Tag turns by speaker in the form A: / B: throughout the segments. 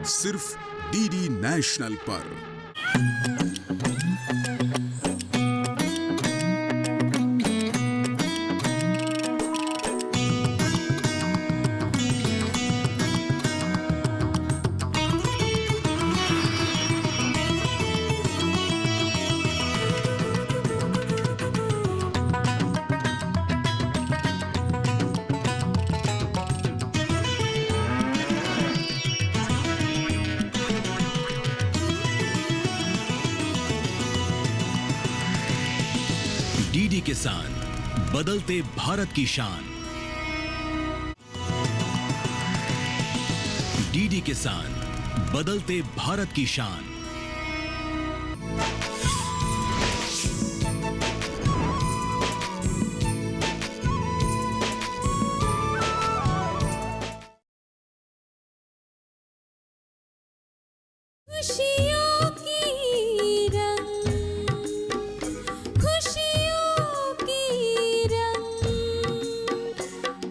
A: सिर्फ DD national पर।
B: DD किसान, बदलते भारत की शान। डीडी किसान, बदलते भारत की शान।
C: खुशियों की रंग, खुशियों की रंग,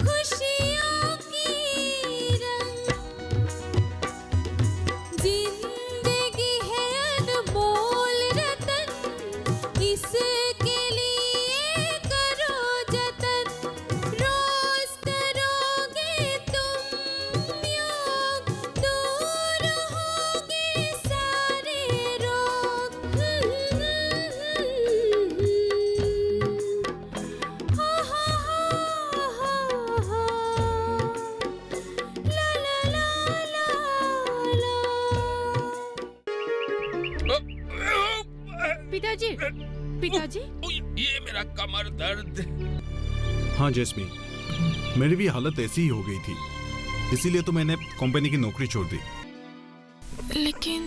C: खुशियों की रंग, जिंदगी है अनमोल रतन, इसके लिए करो जतन, रोज करोगे तुम योग, दूर होगे सारे रोग। हा हा हा हा, ला ला ला ला ला।
D: पिताजी, पिताजी,
E: ये मेरा कमर दर्द।
F: हाँ जैस्मी, मेरी भी हालत ऐसी ही हो गई थी, इसीलिए तो मैंने कंपनी की नौकरी छोड़ दी।
D: लेकिन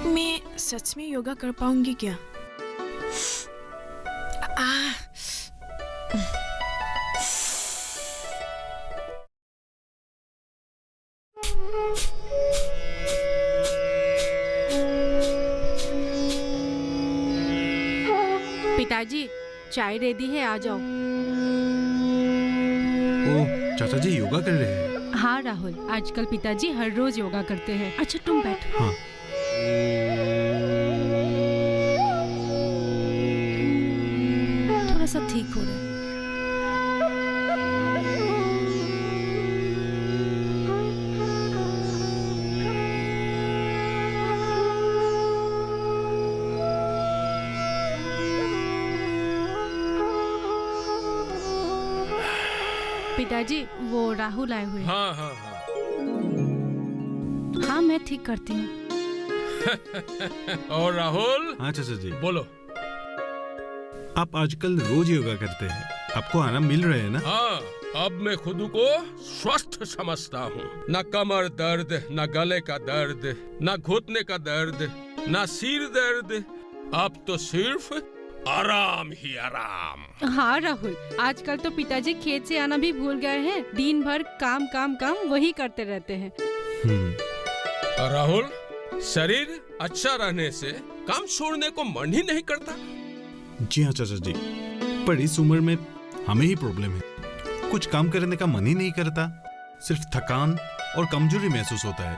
D: मैं सच में योगा कर पाऊंगी क्या? पिताजी, चाय रेडी है, आ जाओ।
F: ओह, चाचा जी योगा कर रहे हैं?
D: हाँ राहुल, आजकल पिताजी हर रोज योगा करते हैं। अच्छा तुम बैठो।
F: हाँ।
D: थोड़ा सा ठीक हो रहा है। पिताजी, वो राहुल आए हुए हैं।
E: हाँ हाँ हाँ।
D: हाँ मैं ठीक करती हूँ।
E: और राहुल?
F: हाँ चाचा जी,
E: बोलो।
F: आप आजकल रोज योगा करते हैं, आपको आराम मिल रहा है ना?
E: हाँ, अब मैं खुद को स्वस्थ समझता हूँ। न कमर दर्द, न गले का दर्द, न घुटने का दर्द, न सिर दर्द। अब तो सिर्फ आराम ही आराम।
D: हाँ राहुल, आजकल तो पिताजी खेत से आना भी भूल गए हैं। दिन भर काम काम काम वही करते रहते हैं।
E: और राहुल, शरीर अच्छा रहने से काम छोड़ने को मन ही नहीं करता।
F: जी हाँ चाचा जी, पर इस उम्र में हमें ही प्रॉब्लम है। कुछ काम करने का मन ही नहीं करता, सिर्फ थकान और कमजोरी महसूस होता है।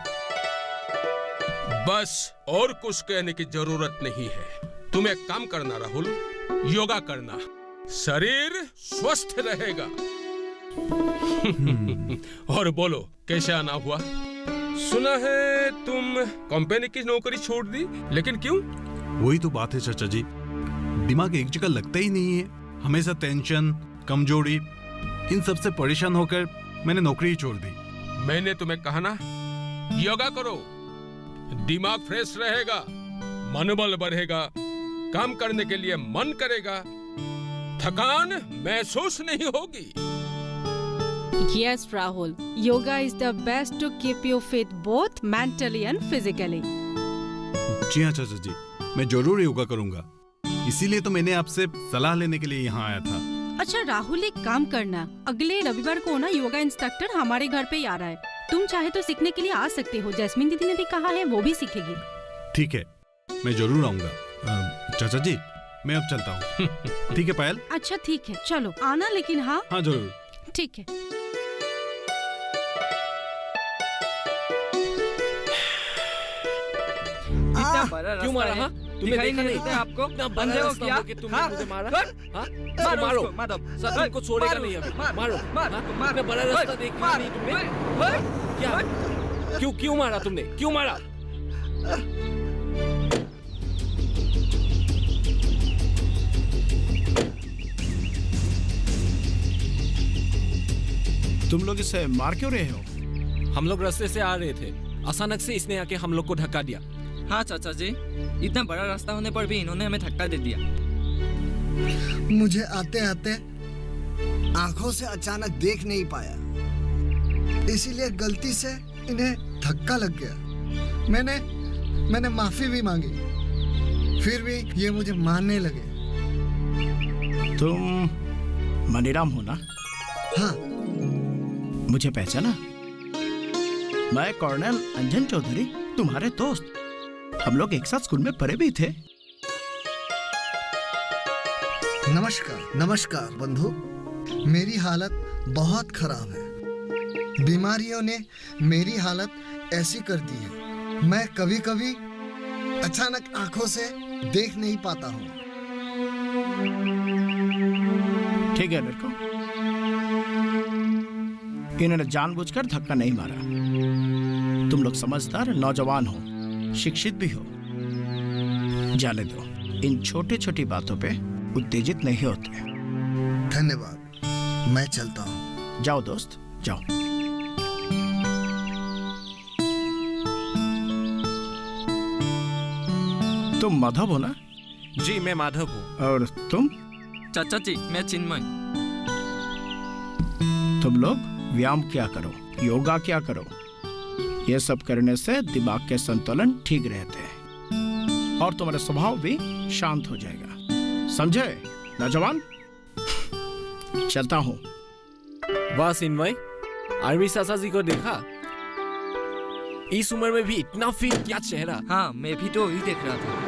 E: बस और कुछ कहने की जरूरत नहीं है। तुम एक काम करना राहुल, योगा करना, शरीर स्वस्थ रहेगा। और बोलो, कैसे आना हुआ? सुना है तुम कंपनी की नौकरी छोड़ दी, लेकिन क्यों?
F: वही तो बात है चाचा जी, दिमाग एक जगह लगता ही नहीं है। हमेशा टेंशन, कमजोरी, इन सब से परेशान होकर मैंने नौकरी ही छोड़ दी।
E: मैंने तुम्हें कहा ना, योगा करो, दिमाग फ्रेश रहेगा, मनोबल बढ़ेगा, काम करने के लिए मन करेगा, थकान महसूस नहीं होगी।
D: Yes Rahul, yoga is the best to keep you fit both mentally and physically.
F: जी हाँ चाचा जी, मैं जरूर योगा करूंगा। इसीलिए तो मैंने आपसे सलाह लेने के लिए यहाँ आया था।
D: अच्छा राहुल, एक काम करना, अगले रविवार को ना योगा इंस्ट्रक्टर हमारे घर पे ही आ रहा है। तुम चाहे तो सीखने के लिए आ सकते हो। जैस्मिन दीदी ने भी कहा है, वो भी सीखेगी।
F: ठीक है, मैं जरूर आऊंगा। चाचा जी, मैं अब चलता हूँ। ठीक है पायल?
D: अच्छा ठीक है, चलो आना लेकिन। हाँ
F: हाँ जरूर।
D: ठीक है।
G: क्यों मारा? हाँ, तुमने देखा नहीं
H: आपको?
G: इतना बड़ा रास्ता हो कि तुमने मुझे मारा? हाँ, मारो, सर तुमको छोड़ेगा नहीं अभी, मारो, इतना बड़ा रास्ता देखा नहीं तुमने? क्या? क्यों मारा तुमने? क्यों मारा?
I: तुम लोग इसे मार क्यों रहे हो?
G: हम लोग रास्ते से आ रहे थे, अचानक से इसने आके हम लोग को धक्का दिया।
H: हाँ चाचा जी, इतना बड़ा रास्ता होने पर भी इन्होंने हमें धक्का दे दिया।
J: मुझे आते आते आंखों से अचानक देख नहीं पाया, इसीलिए गलती से इन्हें धक्का लग गया। मैंने माफी भी मांगी, फिर भी ये मुझे मारने लगे।
I: तुम मनीराम हो ना?
J: हाँ।
I: मुझे पहचाना? मैं कर्नल अंजन चौधरी, तुम्हारे दोस्त। हम लोग एक साथ स्कूल में पढ़े भी थे।
J: नमस्कार बंधु। मेरी हालत बहुत खराब है। बीमारियों ने मेरी हालत ऐसी कर दी है, मैं कभी कभी अचानक आंखों से देख नहीं पाता हूँ।
I: ठीक है लड़को, इन्होंने जानबूझकर धक्का नहीं मारा। तुम लोग समझदार नौजवान हो, शिक्षित भी हो। जाने दो, इन छोटी छोटी बातों पे उत्तेजित नहीं होते।
J: धन्यवाद, मैं चलता हूँ।
I: जाओ दोस्त, जाओ। तुम माधव हो ना?
G: जी मैं माधव हूँ।
I: और तुम?
H: चाचा जी मैं चिन्मय।
I: तुम लोग व्यायाम क्या करो, योगा क्या करो। ये सब करने से दिमाग के संतुलन ठीक रहते हैं और तुम्हारा स्वभाव भी शांत हो जाएगा। समझे नौजवान? चलता हूँ।
G: वाह चिन्मय, आर्मी चाचा जी को देखा? इस उम्र में भी इतना फिट, क्या चेहरा।
H: हाँ, मैं भी तो वही देख रहा था।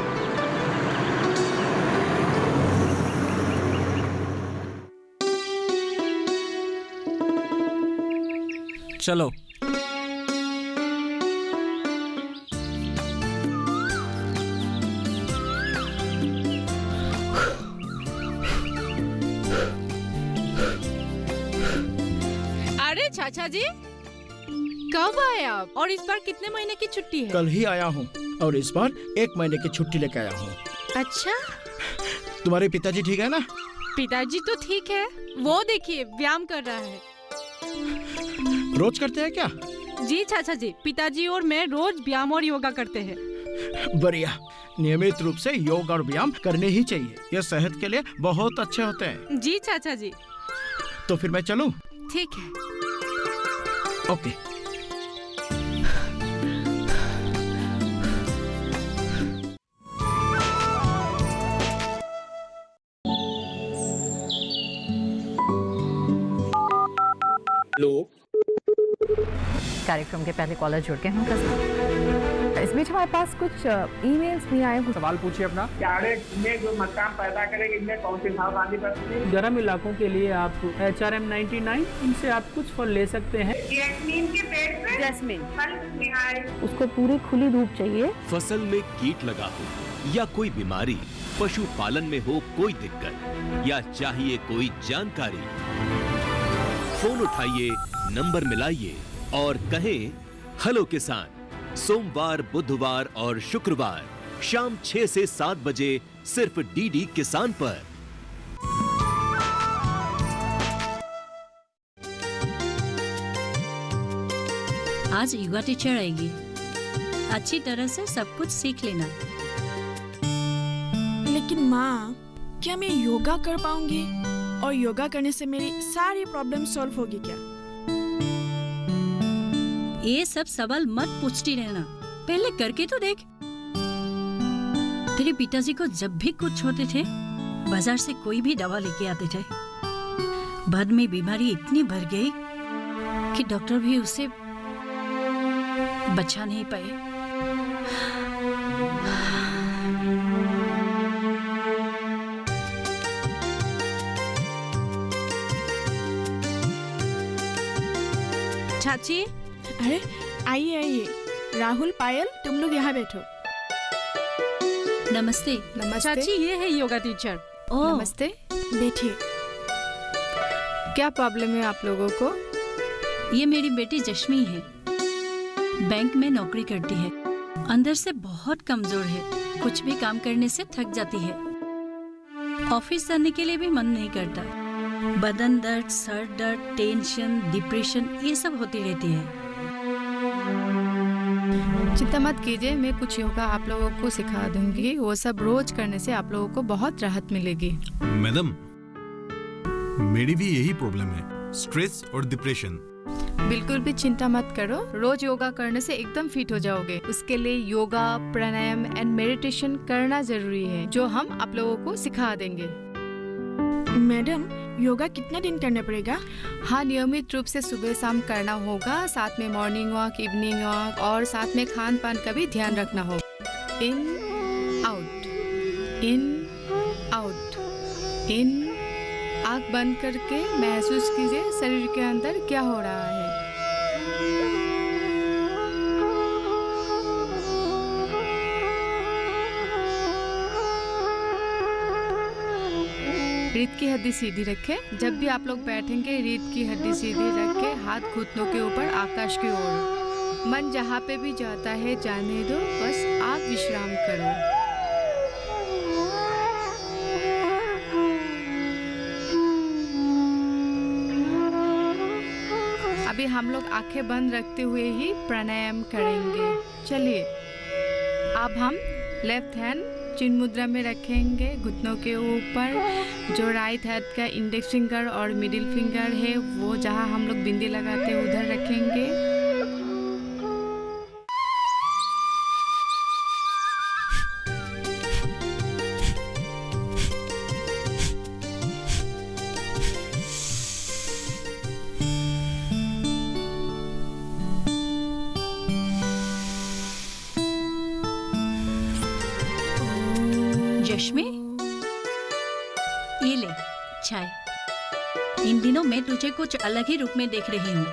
G: चलो।
D: अरे चाचा जी, कब आए आप? और इस बार कितने महीने की छुट्टी है?
I: कल ही आया हूँ और इस बार 1 महीने की छुट्टी लेके आया हूँ।
D: अच्छा।
I: तुम्हारे पिताजी ठीक है ना?
D: पिताजी तो ठीक है, वो देखिए व्यायाम कर रहा है।
I: रोज करते हैं क्या?
D: जी चाचा जी, पिताजी और मैं रोज व्यायाम और योगा करते हैं।
I: बढ़िया, नियमित रूप से योग और व्यायाम करने ही चाहिए। ये सेहत के लिए बहुत अच्छे होते हैं।
D: जी चाचा जी।
I: तो फिर मैं चलूं?
D: ठीक है।
I: ओके।
G: लो।
K: कार्यक्रम के पहले कॉलर जुड़ गए हैं। इस बीच हमारे पास कुछ ईमेल्स भी आए हैं।
L: सवाल पूछिए अपना।
M: कैडेट में जो मकान पैदा करेंगे, इनमें कौन सी सावधानी बरतनी?
L: गर्म इलाकों के लिए आप HRM 99 इनसे आप कुछ फल ले सकते हैं।
M: जैस्मीन के पेड़ पे
K: जैस्मीन
M: फल निहाय।
K: उसको पूरी खुली धूप चाहिए।
B: फसल में कीट लगा हो या कोई बीमारी, पशुपालन में हो कोई दिक्कत या चाहिए कोई जानकारी, फोन उठाइए, नंबर मिलाइए और कहें हेलो किसान। सोमवार, बुधवार और शुक्रवार शाम 6 से 7 बजे सिर्फ डीडी किसान पर।
N: आज युवा टीचर आएगी, अच्छी तरह से सब कुछ सीख लेना।
C: लेकिन माँ, क्या मैं योगा कर पाऊंगी? और योगा करने से मेरी सारी प्रॉब्लम सॉल्व होगी क्या?
N: ये सब सवाल मत पूछती रहना, पहले करके तो देख। तेरे पिताजी को जब भी कुछ होते थे, बाजार से कोई भी दवा लेके आते थे। बाद में बीमारी इतनी बढ़ गई कि डॉक्टर भी उसे बचा नहीं पाए।
D: चाची।
C: अरे आइए आइए, राहुल, पायल, तुम लोग यहाँ बैठो।
N: नमस्ते।
C: नमस्ते।
D: चाची ये है योगा टीचर।
N: ओह
C: नमस्ते, बैठिए। क्या प्रॉब्लम है आप लोगों को?
N: ये मेरी बेटी जश्मी है, बैंक में नौकरी करती है। अंदर से बहुत कमजोर है, कुछ भी काम करने से थक जाती है। ऑफिस जाने के लिए भी मन नहीं करता। बदन दर्द, सर दर्द, टेंशन, डिप्रेशन ये सब होती रहती है।
K: चिंता मत कीजिए, मैं कुछ योगा आप लोगों को सिखा दूंगी। वो सब रोज करने से आप लोगों को बहुत राहत मिलेगी।
F: मैडम, मेरी भी यही प्रॉब्लम है, स्ट्रेस और डिप्रेशन।
K: बिल्कुल भी चिंता मत करो, रोज योगा करने से एकदम फिट हो जाओगे। उसके लिए योगा, प्राणायाम एंड मेडिटेशन करना जरूरी है, जो हम आप लोगों को सिखा देंगे।
C: मैडम, योगा कितना दिन करना पड़ेगा?
K: हाँ, नियमित रूप से सुबह शाम करना होगा, साथ में मॉर्निंग वॉक, इवनिंग वॉक और साथ में खान पान का भी ध्यान रखना होगा। इन आउट, इन आउट, इन। आँख बंद करके महसूस कीजिए शरीर के अंदर क्या हो रहा है। रीढ़ की हड्डी सीधी रखें। जब भी आप लोग बैठेंगे रीढ़ की हड्डी सीधी रख के हाथ घुटनों के ऊपर आकाश की ओर। मन जहाँ पे भी जाता है जाने दो, बस आप विश्राम करो। अभी हम लोग आंखें बंद रखते हुए ही प्राणायाम करेंगे। चलिए, अब हम लेफ्ट हैंड चिन्ह मुद्रा में रखेंगे घुटनों के ऊपर। जो राइट हैंड का इंडेक्स फिंगर और मिडिल फिंगर है वो जहां हम लोग बिंदी लगाते हैं उधर रखेंगे।
N: जश्मी, ये ले चाय। इन दिनों मैं तुझे कुछ अलग ही रूप में देख रही हूँ।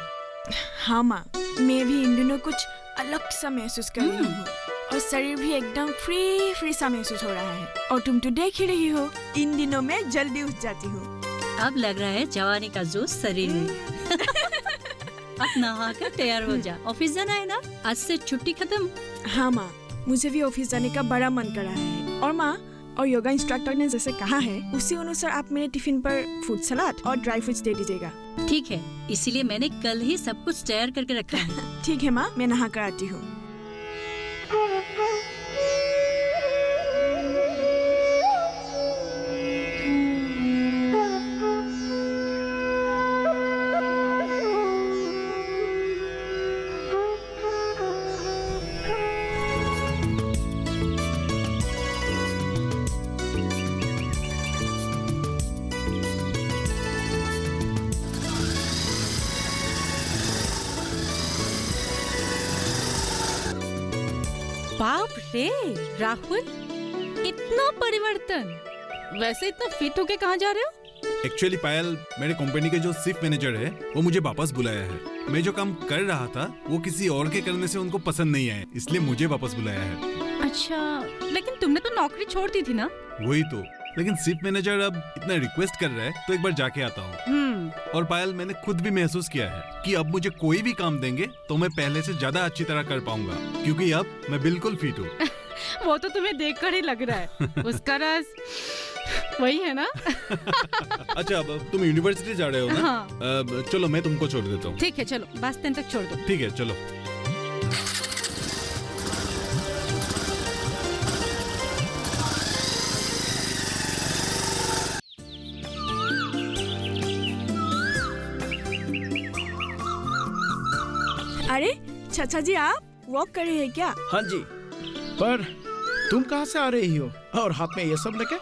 C: हाँ माँ, मैं भी इन दिनों कुछ अलग सा महसूस कर रही हूँ और शरीर भी एकदम फ्री फ्री सा महसूस हो रहा है। और तुम तो देख ही रही हो, इन दिनों मैं जल्दी उठ जाती हूँ।
N: अब लग रहा है जवानी का जोश शरीर में। अब नहा कर तैयार हो जा, ऑफिस जाना है ना? आज से छुट्टी खत्म।
C: हाँ माँ, मुझे भी ऑफिस जाने का बड़ा मन कर रहा है। और माँ, और योगा इंस्ट्रक्टर ने जैसे कहा है उसी अनुसार आप मेरे टिफिन पर फ्रूट सलाद और ड्राई फ्रूट्स दे दीजिएगा।
N: ठीक है, इसीलिए मैंने कल ही सब कुछ तैयार करके रखा है।
C: ठीक है माँ, मैं नहा कर आती हूँ।
D: बाप रे राहुल, इतना परिवर्तन। वैसे इतना फिट होके कहाँ जा रहे हो?
F: एक्चुअली पायल, मेरे कंपनी के जो शिफ्ट मैनेजर है वो मुझे वापस बुलाया है। मैं जो काम कर रहा था वो किसी और के करने से उनको पसंद नहीं आया, इसलिए मुझे वापस बुलाया है।
D: अच्छा, लेकिन तुमने तो नौकरी छोड़ दी थी ना?
F: वही तो, लेकिन शिफ्ट मैनेजर अब इतना रिक्वेस्ट कर रहा है तो एक बार जाके आता हूँ। और पायल, मैंने खुद भी महसूस किया है कि अब मुझे कोई भी काम देंगे तो मैं पहले से ज्यादा अच्छी तरह कर पाऊंगा, क्योंकि अब मैं बिल्कुल फिट हूँ।
D: वो तो तुम्हें देखकर ही लग रहा है। उसका राज वही है ना?
F: अच्छा, अब तुम यूनिवर्सिटी जा रहे हो ना?
D: हाँ।
F: चलो मैं तुमको छोड़ देता हूँ।
D: ठीक है, चलो बस स्टैंड तक छोड़ दो।
F: ठीक है, चलो।
C: अरे चाचा जी, आप वॉक कर रहे हैं क्या?
I: हाँ जी, पर तुम कहाँ से आ रही हो और हाथ में ये सब लेके?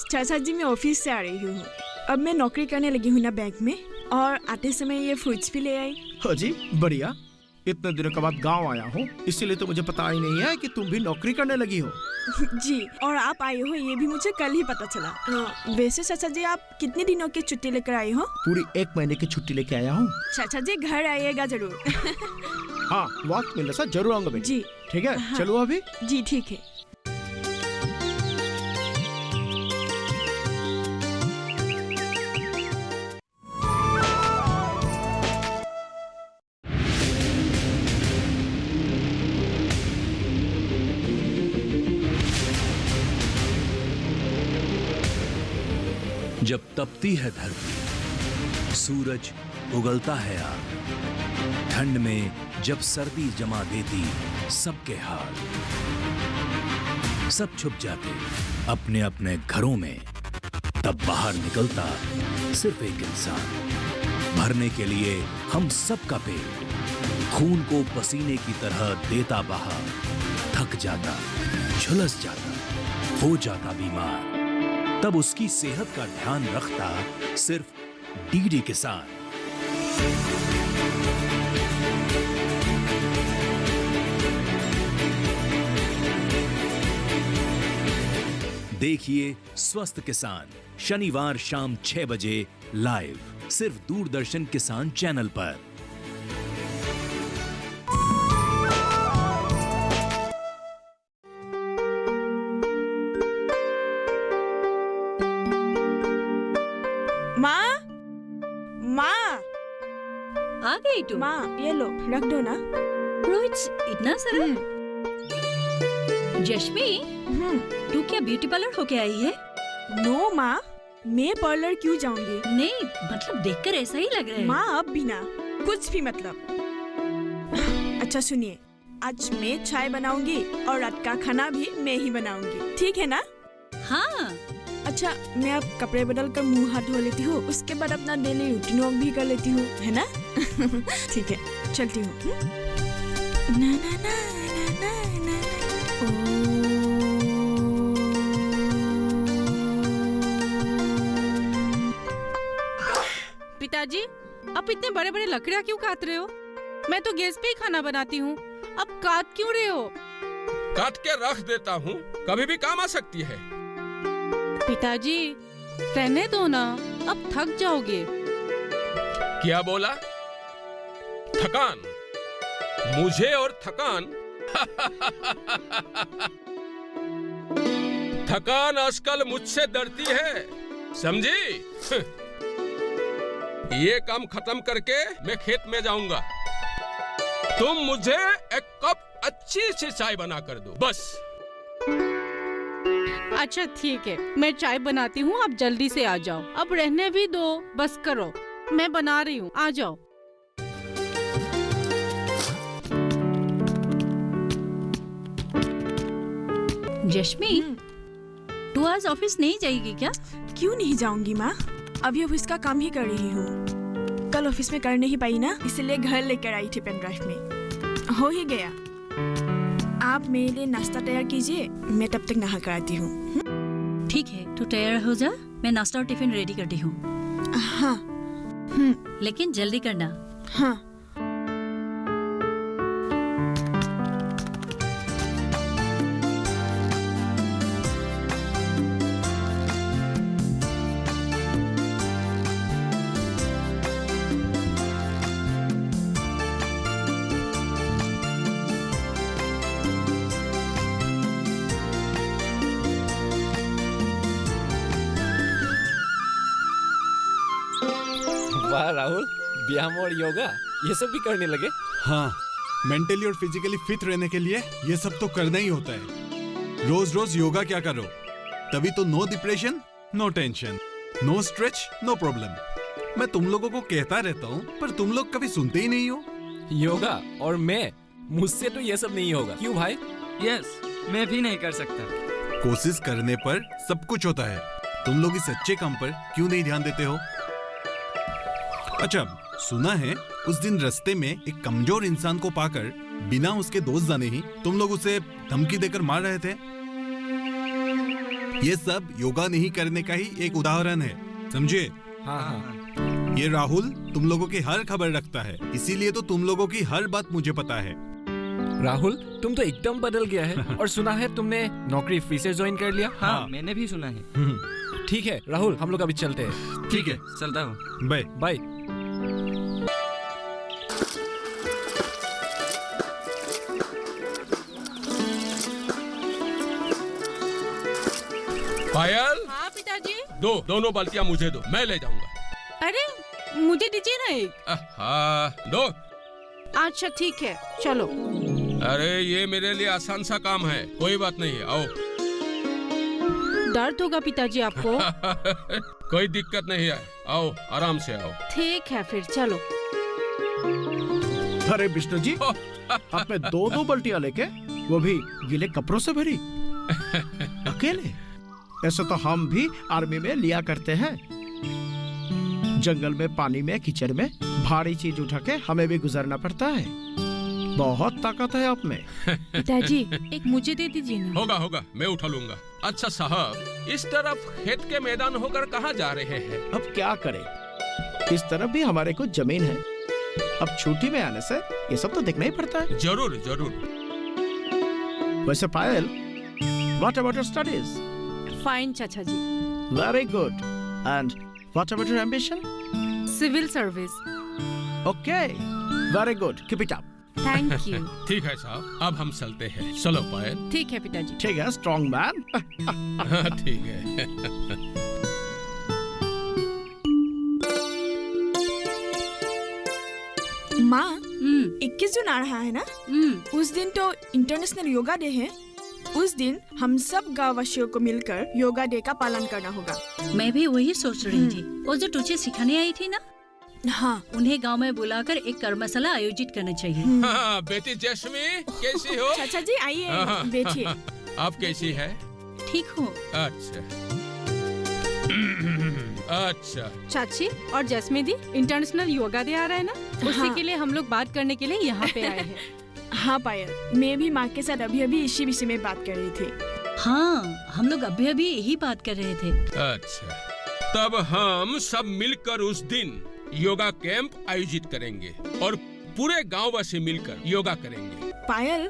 C: चाचा जी, मैं ऑफिस से आ रही हूँ। अब मैं नौकरी करने लगी हूँ ना बैंक में, और आते समय ये फ्रूट्स भी ले आई।
I: हाँ जी, बढ़िया। इतने दिनों के बाद गांव आया हूँ, इसीलिए तो मुझे पता ही नहीं है कि तुम भी नौकरी करने लगी हो।
C: जी, और आप आए हो ये भी मुझे कल ही पता चला। वैसे चाचा जी, आप कितने दिनों की छुट्टी लेकर आए हो?
I: पूरी 1 महीने की छुट्टी लेके आया हूँ।
C: चाचा जी, घर आइएगा जरूर।
I: हाँ, वक्त मिलने से जरूर आऊंगा बेटी।
C: जी
I: ठीक है।
C: हाँ।
I: चलो अभी।
C: जी ठीक है।
B: जब तपती है धरती, सूरज उगलता है आग, ठंड में जब सर्दी जमा देती सबके हाल, सब छुप जाते अपने अपने घरों में, तब बाहर निकलता सिर्फ एक इंसान, भरने के लिए हम सबका पेट, खून को पसीने की तरह देता बहा, थक जाता, झुलस जाता, हो जाता बीमार, तब उसकी सेहत का ध्यान रखता सिर्फ डीडी किसान। देखिए स्वस्थ किसान शनिवार शाम 6 बजे लाइव सिर्फ दूरदर्शन किसान चैनल पर।
C: माँ, माँ,
N: आ गई तू?
C: माँ ये लो रख दो ना।
N: रोज इतना सारा? जश्मी, तू क्या ब्यूटी पार्लर होके आई है?
C: नो माँ, मैं पार्लर क्यों जाऊंगी?
N: नहीं मतलब देखकर ऐसा ही लग रहा है।
C: माँ अब भी ना, कुछ भी मतलब। अच्छा सुनिए, आज मैं चाय बनाऊंगी और रात का खाना भी मैं ही बनाऊंगी, ठीक है ना?
N: हाँ।
C: अच्छा मैं अब कपड़े बदल कर मुंह हाथ धो लेती हूँ, उसके बाद अपना डेली रूटीन वॉक भी कर लेती हूँ, है ना? ठीक है, चलती हूँ। ना ना ना ना ना ना।
D: पिताजी, अब इतने बड़े बड़े लकड़ियाँ क्यों काट रहे हो? मैं तो गैस पे ही खाना बनाती हूँ, अब काट क्यों रहे हो?
E: काट के रख देता हूँ, कभी भी काम आ सकती है।
D: पिताजी रहने दो ना, अब थक जाओगे।
E: क्या बोला? थकान? मुझे और थकान? थकान आजकल मुझसे डरती है, समझी? ये काम खत्म करके मैं खेत में जाऊंगा। तुम मुझे एक कप अच्छी सी चाय बना कर दो, बस।
D: अच्छा ठीक है, मैं चाय बनाती हूँ, आप जल्दी से आ जाओ। अब रहने भी दो, बस करो, मैं बना रही हूँ, आ जाओ।
N: जश्मी, तू आज ऑफिस नहीं जाएगी क्या?
C: क्यों नहीं जाऊंगी माँ, अभी ऑफिस का काम ही कर रही हूँ। कल ऑफिस में कर नहीं पाई ना, इसलिए घर लेकर आई थी पेन ड्राइव में। हो ही गया। आप मेरे लिए नाश्ता तैयार कीजिए, मैं तब तक नहा कर आती हूँ।
N: ठीक है, तू तैयार हो जा, मैं नाश्ता और टिफिन रेडी करती हूँ।
C: हाँ।
N: लेकिन जल्दी करना।
C: हाँ।
G: वाह राहुल, व्यायाम और योगा ये सब भी करने लगे?
F: हाँ, मेंटली और फिजिकली फिट रहने के लिए ये सब तो करना ही होता है। रोज रोज योगा क्या करो, तभी तो no depression, no tension, no stretch, no problem. मैं तुम लोगों को कहता रहता हूँ, पर तुम लोग कभी सुनते ही नहीं हो।
G: योगा और मैं, मुझसे तो ये सब नहीं होगा। क्यों भाई?
H: यस, मैं भी नहीं कर सकता।
F: कोशिश करने पर सब कुछ होता है। तुम लोग इस अच्छे काम पर क्यों नहीं ध्यान देते हो? अच्छा, सुना है उस दिन रास्ते में एक कमजोर इंसान को पाकर बिना उसके दोस्त जाने ही तुम लोग उसे धमकी देकर मार रहे थे। ये सब योगा नहीं करने का ही एक उदाहरण है, समझे?
G: हाँ हाँ।
F: ये राहुल तुम लोगों की हर खबर रखता है, इसीलिए तो तुम लोगों की हर बात मुझे पता है।
G: राहुल, तुम तो एकदम बदल गया है। और सुना है तुमने नौकरी फिर से ज्वाइन कर लिया?
H: हाँ, मैंने भी सुना है।
G: ठीक है राहुल, हम लोग अभी चलते हैं।
F: ठीक है,
H: चलता हूँ।
F: Bye
G: bye.
E: पायल।
D: हाँ पिताजी।
E: दोनों बाल्टियां मुझे दो, मैं ले जाऊंगा।
D: अरे मुझे दीजिए ना एक।
E: हाँ दो।
D: अच्छा ठीक है, चलो।
E: अरे ये मेरे लिए आसान सा काम है, कोई बात नहीं है, आओ।
D: दर्द होगा पिताजी आपको।
E: कोई दिक्कत नहीं है, आओ आराम से आओ।
D: ठीक है फिर चलो।
I: अरे विष्णु जी, आप में 2-2 बाल्टियां लेके, वो भी गीले कपड़ों से भरी, अकेले। ऐसे तो हम भी आर्मी में लिया करते हैं। जंगल में, पानी में, कीचड़ में भारी चीज उठा के हमें भी गुजरना पड़ता है। बहुत ताकत है आप में।
D: पिताजी एक मुझे दे दीजिए ना।
E: होगा होगा, मैं उठा लूंगा। अच्छा साहब, इस तरफ खेत के मैदान होकर कहाँ जा रहे हैं?
I: अब क्या करें, इस तरफ भी हमारे कुछ जमीन है। अब छुट्टी में आने से ये सब तो देखना ही पड़ता है।
E: जरूर जरूर।
I: वैसे Payal, what about your studies?
D: Fine चाचा जी।
I: Very good. And what about your ambition?
D: Civil service.
I: Okay, very good, keep it up.
D: Thank you.
E: ठीक है साहब, अब हम चलते हैं। चलो पायल।
D: ठीक है पिताजी।
I: ठीक है, स्ट्रॉन्ग मैन।
E: ठीक है।
C: माँ, 21 जून आ रहा है ना? उस दिन तो इंटरनेशनल योगा डे है। उस दिन हम सब गाँव वासियों को मिलकर योगा डे का पालन करना होगा।
N: मैं भी वही सोच रही थी। वो जो तुझे सिखाने आई थी ना,
C: हाँ,
N: उन्हें गांव में बुलाकर एक कर्मशाला आयोजित करना चाहिए।
E: हाँ, बेटी जैस्मी कैसी हो?
C: चाचा जी आइए, बैठिए।
E: आप कैसी है?
N: ठीक हो?
E: अच्छा। अच्छा।
D: चाची और जैस्मी दी, इंटरनेशनल योगा डे आ रहा है ना, उसी
C: हाँ।
D: के लिए हम लोग बात करने के लिए यहाँ पे आए हैं।
C: हाँ पायल, मैं भी माँ के साथ अभी इसी विषय में बात कर रही थी।
N: हाँ, हम लोग अभी यही बात कर रहे थे।
E: अच्छा, तब हम सब मिलकर उस दिन योगा कैंप आयोजित करेंगे और पूरे गांव वासी मिलकर योगा करेंगे।
C: पायल,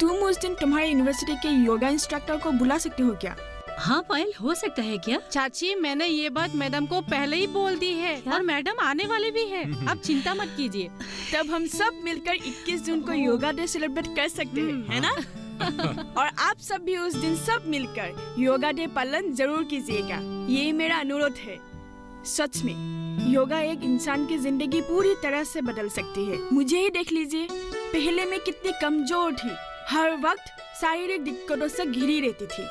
C: तुम उस दिन तुम्हारे यूनिवर्सिटी के योगा इंस्ट्रक्टर को बुला सकते हो क्या?
N: हाँ पायल, हो सकता है क्या?
D: चाची, मैंने ये बात मैडम को पहले ही बोल दी है और मैडम आने वाले भी हैं। आप चिंता मत कीजिए।
C: तब हम सब मिलकर 21 जून को योगा डे सेलिब्रेट कर सकते हैं, है ना? और आप सब भी उस दिन सब मिलकर योगा डे पालन जरूर कीजिएगा। ये मेरा अनुरोध है। सच में योगा एक इंसान की जिंदगी पूरी तरह से बदल सकती है। मुझे ही देख लीजिए, पहले मैं कितनी कमजोर थी, हर वक्त शारीरिक दिक्कतों से घिरी रहती थी।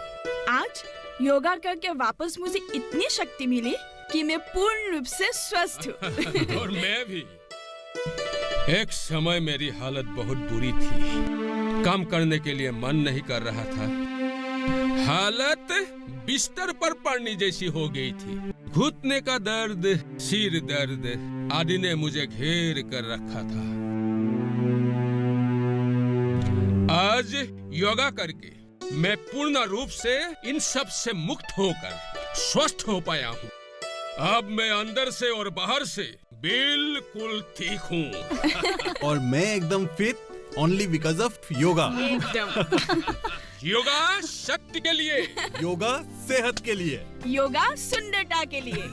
C: आज योगा करके वापस मुझे इतनी शक्ति मिली कि मैं पूर्ण रूप से स्वस्थ हूँ।
E: और मैं भी। एक समय मेरी हालत बहुत बुरी थी, काम करने के लिए मन नहीं कर रहा था। हालत बिस्तर पर पड़ने जैसी हो गई थी। घुटने का दर्द, सिर दर्द आदि ने मुझे घेर कर रखा था। आज योगा करके मैं पूर्ण रूप से इन सब से मुक्त होकर स्वस्थ हो पाया हूँ। अब मैं अंदर से और बाहर से बिल्कुल ठीक हूँ।
F: और मैं एकदम fit, only because of yoga.
C: एकदम।
E: योगा शक्ति के लिए,
F: योगा सेहत के लिए,
C: योगा सुंदरता के लिए।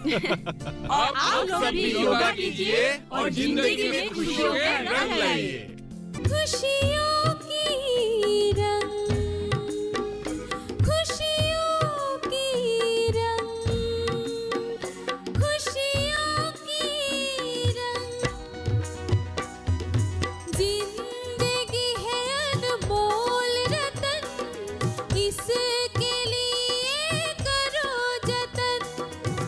E: और आप सब भी योगा कीजिए और जिंदगी में खुशियों के रंग लाइए।
O: खुशियों की रंग, खुशियों की रंग, खुशियों की रंग। जिंदगी है अनमोल रतन, इसके लिए करो जतन।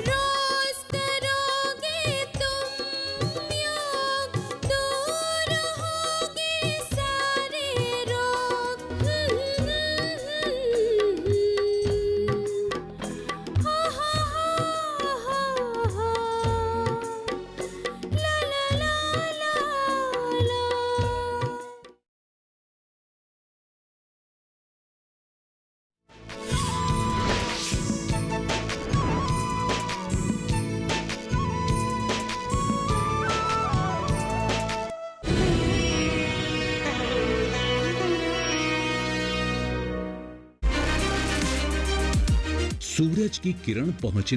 O: रोज करोगे तुम योग, दूर होगे सारे रोग। हा हा हा हा हा, ला ला ला ला ला।
B: सूरज की किरण पहुंचने